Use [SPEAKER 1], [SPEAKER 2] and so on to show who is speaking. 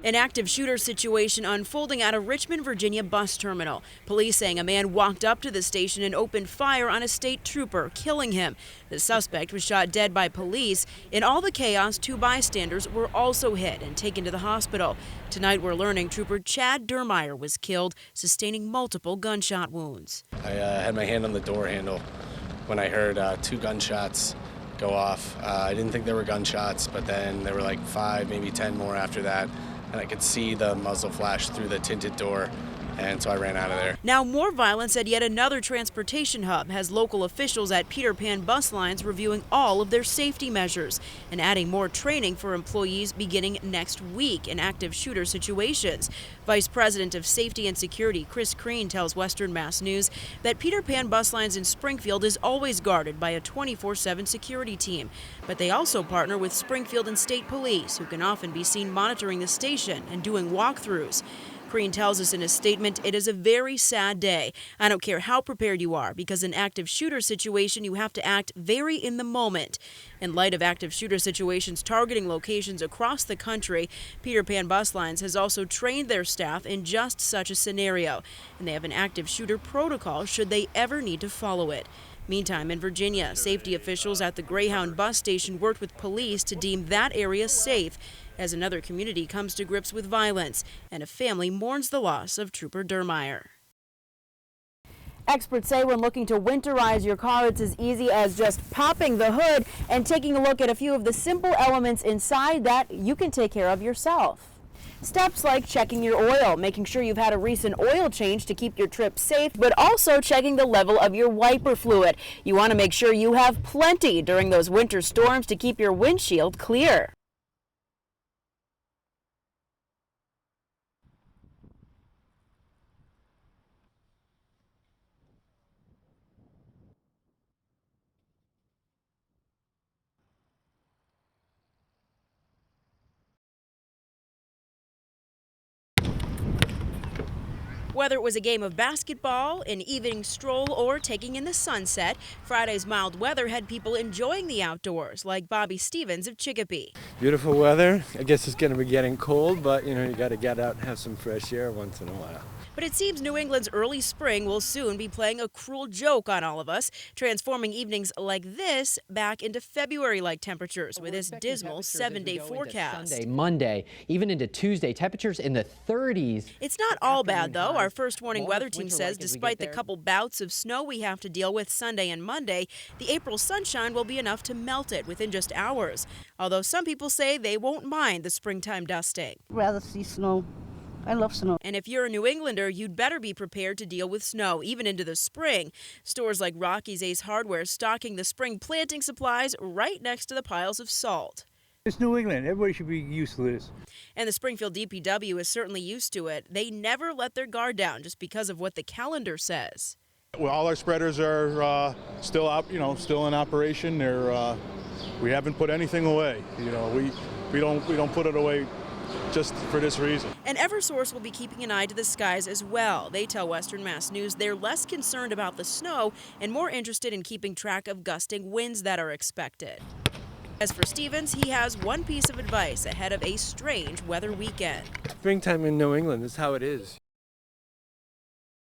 [SPEAKER 1] An active shooter situation unfolding at a Richmond, Virginia bus terminal. Police saying a man walked up to the station and opened fire on a state trooper, killing him. The suspect was shot dead by police. In all the chaos, 2 bystanders were also hit and taken to the hospital. Tonight we're learning Trooper Chad Dermeyer was killed, sustaining multiple gunshot wounds.
[SPEAKER 2] I had my hand on the door handle when I heard 2 gunshots go off. I didn't think there were gunshots, but then there were like 5, maybe 10 more after that. And I could see the muzzle flash through the tinted door, and so I ran out of there.
[SPEAKER 1] Now more violence at yet another transportation hub has local officials at Peter Pan bus lines reviewing all of their safety measures and adding more training for employees beginning next week in active shooter situations. Vice President of Safety and Security Chris Crean tells Western Mass News that Peter Pan bus lines in Springfield is always guarded by a 24/7 security team, but they also partner with Springfield and State Police, who can often be seen monitoring the station and doing walkthroughs. Crean tells us in a statement, "It is a very sad day. I don't care how prepared you are, because in active shooter situation, you have to act very in the moment." In light of active shooter situations targeting locations across the country, Peter Pan Bus Lines has also trained their staff in just such a scenario, and they have an active shooter protocol should they ever need to follow it. Meantime, in Virginia, safety officials at the Greyhound bus station worked with police to deem that area safe as another community comes to grips with violence and a family mourns the loss of Trooper Dermeyer. Experts say when looking to winterize your car, it's as easy as just popping the hood and taking a look at a few of the simple elements inside that you can take care of yourself. Steps like checking your oil, making sure you've had a recent oil change to keep your trip safe, but also checking the level of your wiper fluid. You want to make sure you have plenty during those winter storms to keep your windshield clear. Whether it was a game of basketball, an evening stroll, or taking in the sunset, Friday's mild weather had people enjoying the outdoors, like Bobby Stevens of Chicopee.
[SPEAKER 3] Beautiful weather. I guess it's going to be getting cold, but you got to get out and have some fresh air once in a while.
[SPEAKER 1] But it seems New England's early spring will soon be playing a cruel joke on all of us, transforming evenings like this back into February-like temperatures with this dismal 7-day forecast.
[SPEAKER 4] Sunday, Monday, even into Tuesday, temperatures in the 30s.
[SPEAKER 1] It's not all bad, though. Our first warning weather team says despite the couple bouts of snow we have to deal with Sunday and Monday, the April sunshine will be enough to melt it within just hours. Although some people say they won't mind the springtime dusting.
[SPEAKER 5] Rather see snow. I love snow.
[SPEAKER 1] And if you're a New Englander, you'd better be prepared to deal with snow, even into the spring. Stores like Rocky's Ace Hardware stocking the spring planting supplies right next to the piles of salt.
[SPEAKER 6] It's New England. Everybody should be used to this.
[SPEAKER 1] And the Springfield DPW is certainly used to it. They never let their guard down just because of what the calendar says.
[SPEAKER 7] Well, all our spreaders are still out, still in operation. We haven't put anything away. We don't put it away just for this reason.
[SPEAKER 1] And Eversource will be keeping an eye to the skies as well. They tell Western Mass News they're less concerned about the snow and more interested in keeping track of gusting winds that are expected. As for Stevens, he has one piece of advice ahead of a strange weather weekend.
[SPEAKER 3] Springtime in New England is how it is.